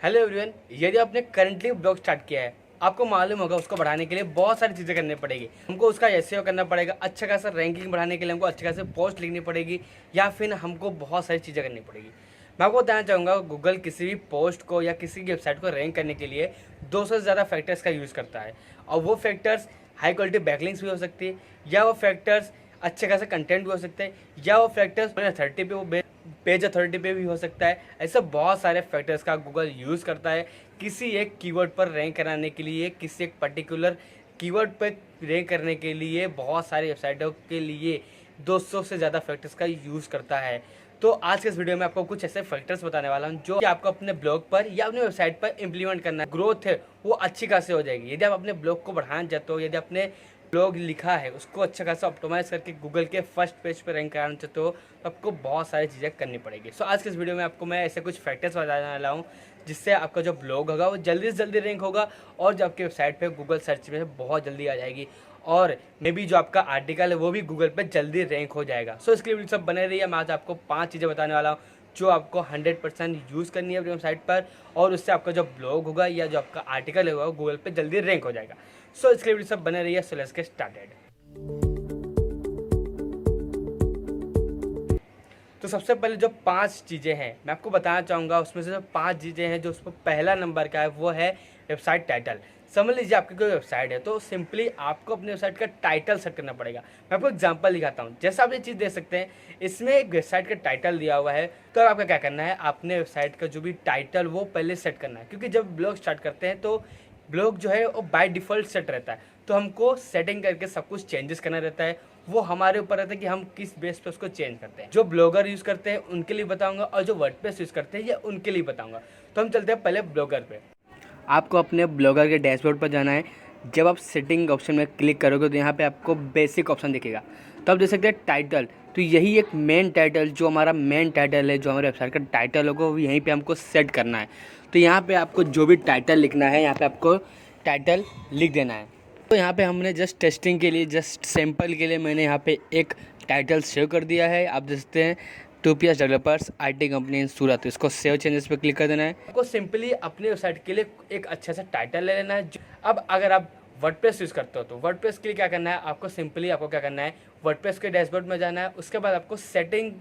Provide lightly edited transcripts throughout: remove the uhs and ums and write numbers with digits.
Hello everyone, यदि आपने currently blog start किया है, आपको मालूम होगा उसको बढ़ाने के लिए बहुत सारी चीज़ें करनी पड़ेगी। हमको उसका एसईओ करना पड़ेगा, अच्छा खासा रैंकिंग बढ़ाने के लिए हमको अच्छे खासे पोस्ट लिखनी पड़ेगी, या फिर हमको बहुत सारी चीज़ें करनी पड़ेगी। मैं आपको बताना चाहूँगा, गूगल किसी भी पोस्ट को या किसी की वेबसाइट को रैंक करने के लिए 200 से ज़्यादा फैक्टर्स का यूज़ करता है। और वो फैक्टर्स हाई क्वालिटी बैकलिंक्स भी हो सकती है, या वो फैक्टर्स अच्छे खासा कंटेंट भी हो सकते हैं, या वो फैक्टर्स अथॉरिटी पे वो पेज अथॉरिटी पे भी हो सकता है। ऐसे बहुत सारे फैक्टर्स का गूगल यूज़ करता है किसी एक कीवर्ड पर रैंक कराने के लिए, किसी एक पर्टिकुलर कीवर्ड पर रैंक करने के लिए। बहुत सारी वेबसाइटों के लिए 200 से ज़्यादा फैक्टर्स का यूज़ करता है। तो आज के इस वीडियो में आपको कुछ ऐसे फैक्टर्स बताने वाला हूं जो आपको अपने ब्लॉग पर या अपने वेबसाइट पर इंप्लीमेंट करना है। ग्रोथ है वो अच्छी खासी हो जाएगी यदि आप अपने ब्लॉग को बढ़ाना चाहते हो, यदि आपने ब्लॉग लिखा है उसको अच्छा खासा ऑप्टिमाइज करके गूगल के फर्स्ट पेज पर रैंक कराना चाहते हो, तो आपको बहुत सारी चीज़ें करनी पड़ेगी। सो आज के इस वीडियो में आपको मैं ऐसे कुछ फैक्टर्स बताने वाला हूँ जिससे आपका जो ब्लॉग होगा वो जल्दी से जल्दी रैंक होगा, और जो आपकी वेबसाइट पे गूगल सर्च में बहुत जल्दी आ जाएगी, और मे बी जो आपका आर्टिकल है वो भी गूगल पे जल्दी रैंक हो जाएगा। सो इसके लिए वीडियो सब बने रहिए। मैं आज आपको 5 चीज़ें बताने वाला हूँ जो आपको 100% यूज़ करनी है अपनी वेबसाइट पर, और उससे आपका जो ब्लॉग होगा या जो आपका आर्टिकल होगा वो गूगल पे जल्दी रैंक हो जाएगा। सो इसके लिए वीडियो सब बने रहिए। So let's get started. तो सबसे पहले जो 5 चीज़ें हैं मैं आपको बताना चाहूँगा, उसमें से जो 5 चीज़ें हैं जो उस पर पहला नंबर का है वो है वेबसाइट टाइटल। समझ लीजिए आपकी कोई वेबसाइट है तो सिंपली आपको अपनी वेबसाइट का टाइटल सेट करना पड़ेगा। मैं आपको एग्जांपल दिखाता हूँ। जैसा आप ये चीज़ देख सकते हैं, इसमें एक वेबसाइट का टाइटल दिया हुआ है। तो आपका क्या करना है, आपने वेबसाइट का जो भी टाइटल वो पहले सेट करना है, क्योंकि जब ब्लॉग स्टार्ट करते हैं तो ब्लॉग जो है वो बाय डिफ़ॉल्ट सेट रहता है। तो हमको सेटिंग करके सब कुछ चेंजेस करना रहता है। वो हमारे ऊपर रहता है कि हम किस बेस पे उसको चेंज करते हैं। जो ब्लॉगर यूज़ करते हैं उनके लिए बताऊंगा, और जो वर्डप्रेस यूज़ करते हैं ये उनके लिए बताऊंगा। तो हम चलते हैं पहले ब्लॉगर पे। आपको अपने ब्लॉगर के डैशबोर्ड पर जाना है। जब आप सेटिंग ऑप्शन में क्लिक करोगे तो यहाँ पे आपको बेसिक ऑप्शन दिखेगा। तो आप देख सकते हैं टाइटल। तो यही एक मेन टाइटल, जो हमारा मेन टाइटल है, जो हमारे वेबसाइट का टाइटल होगा वो यहीं पे हमको सेट करना है। तो यहाँ पे आपको जो भी टाइटल लिखना है, यहाँ पे आपको टाइटल लिख देना है। तो यहाँ पे हमने जस्ट टेस्टिंग के लिए, जस्ट सैम्पल के लिए मैंने यहाँ पे एक टाइटल सेव कर दिया है। आप देख सकते हैं 2PS developers IT company in Surat. इसको सेव चेंजेस पे क्लिक कर देना है। आपको सिंपली अपनी वेबसाइट के लिए एक अच्छा सा टाइटल ले लेना है। अब अगर आप वर्डप्रेस यूज़ करते हो तो वर्डप्रेस के लिए क्या करना है, आपको सिंपली आपको क्या करना है, वर्डप्रेस के डैशबोर्ड में जाना है। उसके बाद आपको सेटिंग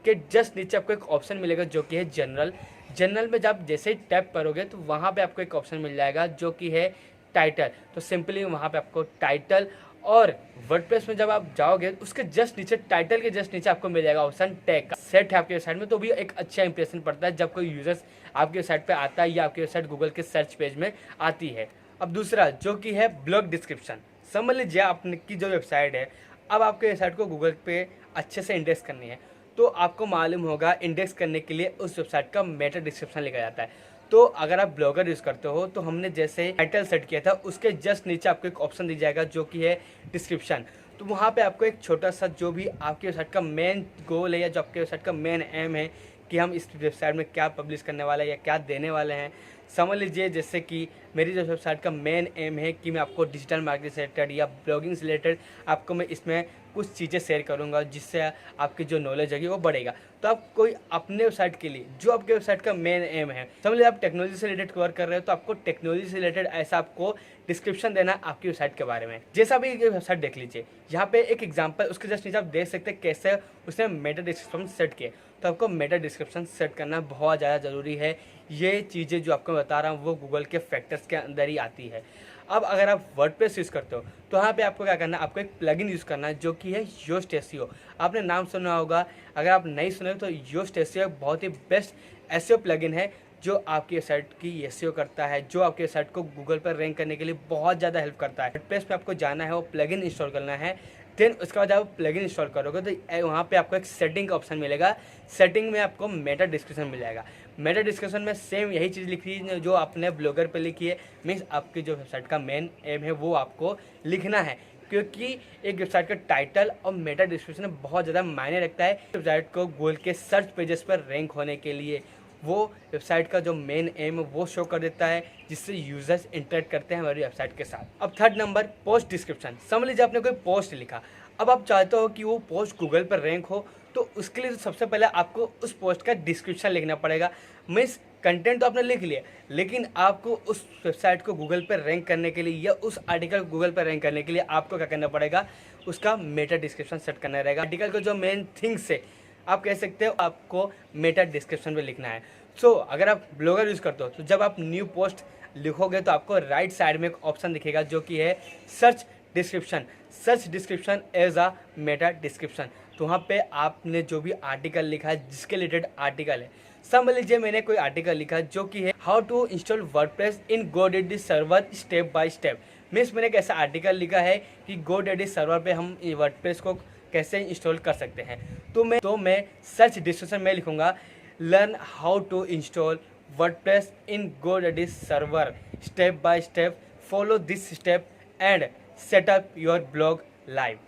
के जस्ट नीचे आपको एक ऑप्शन मिलेगा जो कि है जनरल। जनरल में जब जैसे ही टैप करोगे तो वहाँ पे आपको एक ऑप्शन मिल जाएगा जो कि है टाइटल। तो सिंपली वहाँ पे आपको टाइटल, और वर्डप्रेस में जब आप जाओगे उसके जस्ट नीचे, टाइटल के जस्ट नीचे आपको मिल जाएगा ऑप्शन टैग का। सेट है आपकी वेबसाइट में, तो भी एक अच्छा इंप्रेशन पड़ता है जब कोई यूजर्स आपकी वेबसाइट पे आता है या आपकी वेबसाइट गूगल के सर्च पेज में आती है। अब दूसरा जो कि है ब्लॉग डिस्क्रिप्शन। समझ लीजिए आपकी जो वेबसाइट है, अब आपके वेबसाइट को गूगल पे अच्छे से इंडेक्स करनी है, तो आपको मालूम होगा इंडेक्स करने के लिए उस वेबसाइट का मेटा डिस्क्रिप्शन लिखा जाता है। तो अगर आप ब्लॉगर यूज़ करते हो तो हमने जैसे टाइटल सेट किया था उसके जस्ट नीचे आपको एक ऑप्शन दी जाएगा जो कि है डिस्क्रिप्शन। तो वहाँ पे आपको एक छोटा सा, जो भी आपकी वेबसाइट का मेन गोल है या जो आपकी वेबसाइट का मेन एम है कि हम इस वेबसाइट में क्या पब्लिश करने वाले हैं या क्या देने वाले हैं। समझ लीजिए जैसे कि मेरी जो वेबसाइट का मेन एम है कि मैं आपको डिजिटल मार्केटिंग से रिलेटेड या ब्लॉगिंग से रिलेटेड आपको मैं इसमें कुछ चीज़ें शेयर करूंगा जिससे आपकी जो नॉलेज होगी वो बढ़ेगा। तो आप कोई अपने वेबसाइट के लिए, जो आपके वेबसाइट का मेन एम है, समझ लीजिए आप टेक्नोलॉजी से रिलेटेड कवर कर रहे हो, तो आपको टेक्नोलॉजी से रिलेटेड ऐसा आपको डिस्क्रिप्शन देना है आपकी वेबसाइट के बारे में। जैसा भी वेबसाइट देख लीजिए, यहाँ पे एक एग्जांपल, उसके जस्ट नीचे आप देख सकते हैं कैसे उसने मेटा डिस्क्रिप्शन सेट किए। तो आपको मेटा डिस्क्रिप्शन सेट करना बहुत ज़्यादा ज़रूरी है। ये चीज़ें जो आपको बता रहा हूँ वो गूगल के फैक्टर्स के अंदर ही आती है। अब अगर आप वर्डप्रेस यूज़ करते हो तो यहाँ पे आपको क्या करना है, आपको एक प्लगइन यूज़ करना है जो कि है योस्ट एसईओ। आपने नाम सुना होगा, अगर आप नहीं सुने तो योस्ट एसईओ बहुत ही बेस्ट एसईओ प्लगइन है जो आपकी वेबसाइट की एसईओ करता है, जो आपकी वेबसाइट को गूगल पर रैंक करने के लिए बहुत ज़्यादा हेल्प करता है। वर्डप्रेस पे आपको जाना है, वो प्लगइन इंस्टॉल करना है। देन उसके बाद आप प्लगइन इंस्टॉल करोगे तो वहाँ पे आपको एक सेटिंग का ऑप्शन मिलेगा। सेटिंग में आपको मेटा डिस्क्रिप्शन मिल जाएगा। मेटा डिस्क्रिप्शन में सेम यही चीज़ लिखी है जो आपने ब्लॉगर पे लिखी है। मीन्स आपकी जो वेबसाइट का मेन एम है वो आपको लिखना है, क्योंकि एक वेबसाइट का टाइटल और मेटा डिस्क्रिप्शन बहुत ज़्यादा मायने रखता है वेबसाइट को गूगल के सर्च पेजेस पर रैंक होने के लिए। वो वेबसाइट का जो मेन एम है वो शो कर देता है, जिससे यूजर्स इंटरेक्ट करते हैं हमारी वेबसाइट के साथ। अब थर्ड नंबर, पोस्ट डिस्क्रिप्शन। समझ लीजिए आपने कोई पोस्ट लिखा, अब आप चाहते हो कि वो पोस्ट गूगल पर रैंक हो, तो उसके लिए सबसे पहले आपको उस पोस्ट का डिस्क्रिप्शन लिखना पड़ेगा। मीन्स कंटेंट तो आपने लिख लिया, लेकिन आपको उस वेबसाइट को गूगल पर रैंक करने के लिए या उस आर्टिकल को गूगल पर रैंक करने के लिए आपको क्या करना पड़ेगा, उसका मेटा डिस्क्रिप्शन सेट करना रहेगा। आर्टिकल को जो मेन थिंग्स है आप कह सकते हो आपको मेटा डिस्क्रिप्शन में लिखना है। सो अगर आप ब्लॉगर यूज़ करते हो तो जब आप न्यू पोस्ट लिखोगे तो आपको राइट साइड में एक ऑप्शन दिखेगा जो कि है search description as a meta description. तो वहाँ पे आपने जो भी आर्टिकल लिखा है, जिसके रिलेटेड आर्टिकल है, समझ लीजिए मैंने कोई आर्टिकल लिखा जो कि है how to install WordPress in GoDaddy server step by step. Means मैंने एक ऐसा आर्टिकल लिखा है कि गोडैडी सर्वर पे हम वर्डप्रेस को कैसे इंस्टॉल कर सकते हैं। तो मैं सर्च डिस्क्रिप्शन में लिखूंगा learn how to install WordPress in GoDaddy server step by step, follow this step and set up your blog live.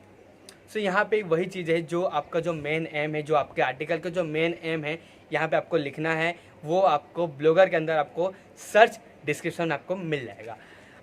So यहाँ पे वही चीज़ है जो आपका जो मेन एम है, जो आपके आर्टिकल का जो मेन एम है यहाँ पे आपको लिखना है, वो आपको ब्लॉगर के अंदर आपको सर्च डिस्क्रिप्शन आपको मिल जाएगा।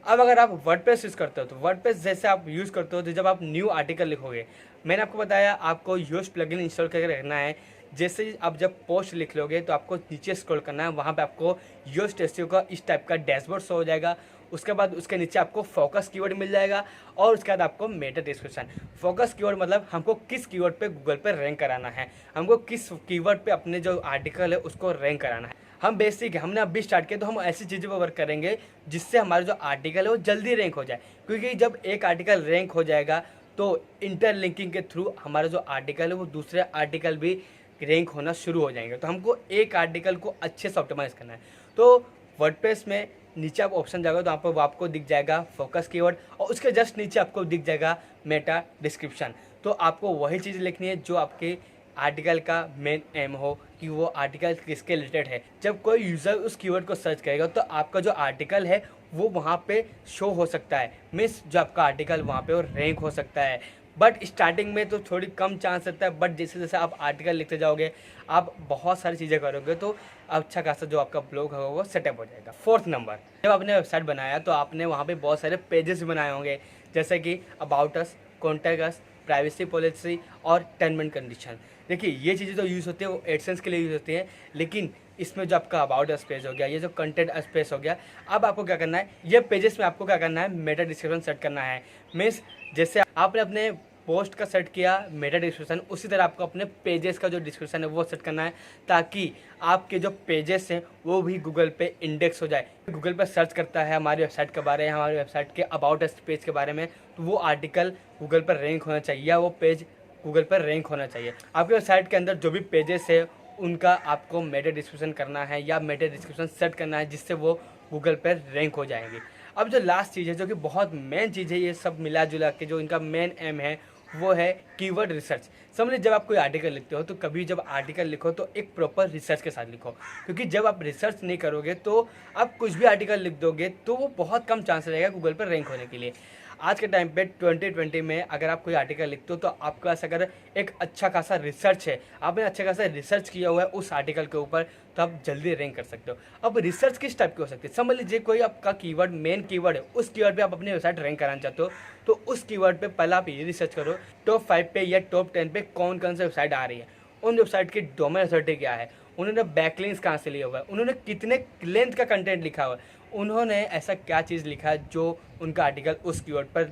अब अगर आप वर्डप्रेस यूज़ करते हो तो वर्डप्रेस जैसे आप यूज़ करते हो तो जब आप न्यू आर्टिकल लिखोगे, मैंने आपको बताया आपको योस्ट प्लगइन इंस्टॉल करके रखना है। जैसे आप जब पोस्ट लिख लोगे तो आपको नीचे स्क्रॉल करना है, वहाँ पे आपको योस्ट एसईओ का इस टाइप का डैशबोर्ड शो हो जाएगा। उसके बाद उसके नीचे आपको फोकस कीवर्ड मिल जाएगा और उसके बाद आपको मेटा डिस्क्रिप्शन। फोकस कीवर्ड मतलब हमको किस कीवर्ड पे गूगल पे रैंक कराना है, हमको किस कीवर्ड पे अपने जो आर्टिकल है उसको रैंक कराना है। हम बेसिक हमने अभी स्टार्ट किया तो हम ऐसी चीज़ों पर वर्क करेंगे जिससे हमारा जो आर्टिकल है वो जल्दी रैंक हो जाए, क्योंकि जब एक आर्टिकल रैंक हो जाएगा तो इंटरलिंकिंग के थ्रू हमारा जो आर्टिकल है वो दूसरे आर्टिकल भी रैंक होना शुरू हो जाएंगे। तो हमको एक आर्टिकल को अच्छे से ऑप्टिमाइज करना है। तो वर्डप्रेस में नीचे आप ऑप्शन जाएगा तो यहाँ पर आपको दिख जाएगा फोकस कीवर्ड और उसके जस्ट नीचे आपको दिख जाएगा मेटा डिस्क्रिप्शन। तो आपको वही चीज़ लिखनी है जो आपके आर्टिकल का मेन एम हो कि वो आर्टिकल किसके रिलेटेड है। जब कोई यूज़र उस कीवर्ड को सर्च करेगा तो आपका जो आर्टिकल है वो वहाँ पे शो हो सकता है, मीन्स जो आपका आर्टिकल वहाँ पे वो रैंक हो सकता है। बट स्टार्टिंग में तो थोड़ी कम चांस रहता है, बट जैसे जैसे आप आर्टिकल लिखते जाओगे, आप बहुत सारी चीज़ें करोगे तो अच्छा खासा जो आपका ब्लॉग होगा वो सेटअप हो जाएगा। फोर्थ नंबर, जब आपने वेबसाइट बनाया तो आपने वहाँ पे बहुत सारे पेजेस बनाए होंगे, जैसे कि about us, contact us, privacy policy और टर्म एंड कंडीशन। देखिए ये चीज़ें जो यूज़ होती है वो एडसेंस के लिए यूज़ होती हैं, लेकिन इसमें जो आपका अबाउट अस पेज हो गया, ये जो कंटेंट अस पेज हो गया, अब आपको क्या करना है, ये पेजेस में आपको क्या करना है, मेटा डिस्क्रिप्शन सेट करना है। मीन्स जैसे आपने अपने पोस्ट का सेट किया मेटा डिस्क्रिप्शन, उसी तरह आपको अपने पेजेस का जो डिस्क्रिप्शन है वो सेट करना है, ताकि आपके जो पेजेस हैं वो भी गूगल पे इंडेक्स हो जाए। गूगल पे सर्च करता है हमारी वेबसाइट के बारे में, हमारी वेबसाइट के अबाउट अस पेज के बारे में, तो वो आर्टिकल गूगल पर रैंक होना चाहिए या वो पेज गूगल पर रैंक होना चाहिए। आपकी वेबसाइट के अंदर जो भी पेजेस है उनका आपको मेटा डिस्क्रिप्शन करना है या मेटा डिस्क्रिप्शन सेट करना है, जिससे वो गूगल पर रैंक हो जाएंगे। अब जो लास्ट चीज़ है जो कि बहुत मेन चीज़ है, ये सब मिला जुला के जो इनका मेन एम है वो है कीवर्ड रिसर्च। समझिए जब आप कोई आर्टिकल लिखते हो तो कभी जब आर्टिकल लिखो तो एक प्रॉपर रिसर्च के साथ लिखो, क्योंकि जब आप रिसर्च नहीं करोगे तो आप कुछ भी आर्टिकल लिख दोगे तो वो बहुत कम चांस रहेगा गूगल पर रैंक होने के लिए। आज के टाइम पे 2020 में अगर आप कोई आर्टिकल लिखते हो तो आपके पास अगर एक अच्छा खासा रिसर्च है, आपने अच्छा खासा रिसर्च किया हुआ है उस आर्टिकल के ऊपर, तो आप जल्दी रैंक कर सकते हो। अब रिसर्च किस टाइप की हो सकती है, समझ लीजिए कोई आपका कीवर्ड मेन कीवर्ड है, उस कीवर्ड पे आप अपनी वेबसाइट रैंक कराना चाहते हो, तो उस कीवर्ड पे पहले आप ये रिसर्च करो टॉप 5 पे या टॉप 10 पे कौन कौन सी वेबसाइट आ रही है, उन वेबसाइट की डोमेन अथॉरिटी क्या है, उन्होंने बैकलिंक्स कहाँ से लिया हुआ है, उन्होंने कितने लेंथ का कंटेंट लिखा हुआ है, उन्होंने ऐसा क्या चीज़ लिखा है जो उनका आर्टिकल उस कीवर्ड पर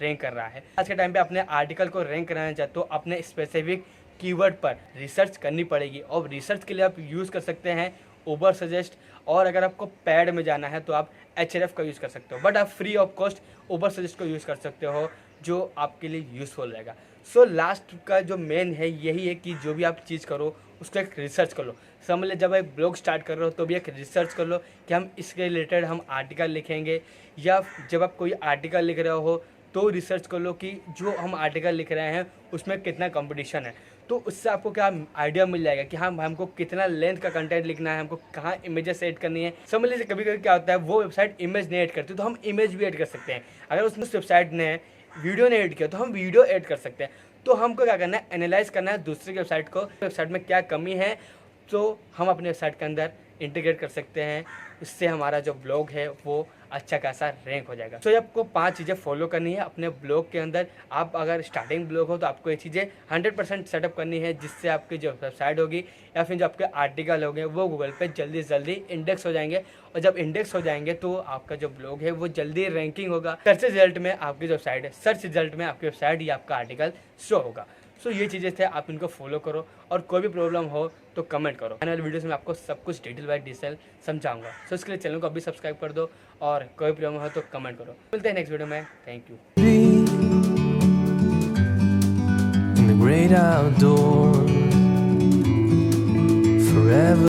रैंक कर रहा है। आज के टाइम पे अपने आर्टिकल को रैंक कराना चाहते हो, अपने स्पेसिफिक कीवर्ड पर रिसर्च करनी पड़ेगी, और रिसर्च के लिए आप यूज़ कर सकते हैं उबर सजेस्ट, और अगर आपको पैड में जाना है तो आप HRF का यूज़ कर सकते हो, बट आप free of cost Uber suggest को यूज़ कर सकते हो जो आपके लिए यूज़फुल रहेगा। सो लास्ट का जो मेन है यही है कि जो भी आप चीज़ करो उसको एक रिसर्च कर लो। समझ ले जब एक ब्लॉग स्टार्ट कर रहे हो तो भी एक रिसर्च कर लो कि हम इसके रिलेटेड हम आर्टिकल लिखेंगे, या जब आप कोई आर्टिकल लिख रहे हो तो रिसर्च कर लो कि जो हम आर्टिकल लिख रहे हैं उसमें कितना कंपटीशन है, तो उससे आपको क्या आइडिया मिल जाएगा कि हाँ हमको कितना लेंथ का कंटेंट लिखना है, हमको कहाँ इमेजेस ऐड करनी है। समझ लीजिए कभी कभी क्या होता है वो वेबसाइट इमेज नहीं ऐड करती तो हम इमेज भी ऐड कर सकते हैं, अगर उस वेबसाइट ने वीडियो ने ऐड किया तो हम वीडियो ऐड कर सकते हैं। तो हमको क्या करना है, एनालाइज करना है दूसरे की वेबसाइट को, वेबसाइट में क्या कमी है तो हम अपने वेबसाइट के अंदर इंटीग्रेट कर सकते हैं इससे हमारा जो ब्लॉग है वो अच्छा खासा रैंक हो जाएगा। तो आपको 5 चीज़ें फॉलो करनी है अपने ब्लॉग के अंदर। आप अगर स्टार्टिंग ब्लॉग हो तो आपको ये चीज़ें 100% सेटअप करनी है, जिससे आपकी जो वेबसाइट होगी या फिर जो आपके आर्टिकल होंगे वो गूगल पे जल्दी से जल्दी इंडेक्स हो जाएंगे। और जब इंडेक्स हो जाएंगे तो आपका जो ब्लॉग है वो जल्दी रैंकिंग होगा। सर्च रिजल्ट में आपकी जो वेबसाइट है, सर्च रिजल्ट में आपकी वेबसाइट या आपका आर्टिकल शो होगा। सो ये चीज़ें थे, आप इनको फॉलो करो और कोई भी प्रॉब्लम हो तो कमेंट करो। आने वाली वीडियोस में आपको सब कुछ डिटेल बाय डिटेल समझाऊंगा। सो इसके लिए चैनल को अभी सब्सक्राइब कर दो और कोई प्रॉब्लम हो तो कमेंट करो। मिलते हैं नेक्स्ट वीडियो में। Thank you. In the great outdoors.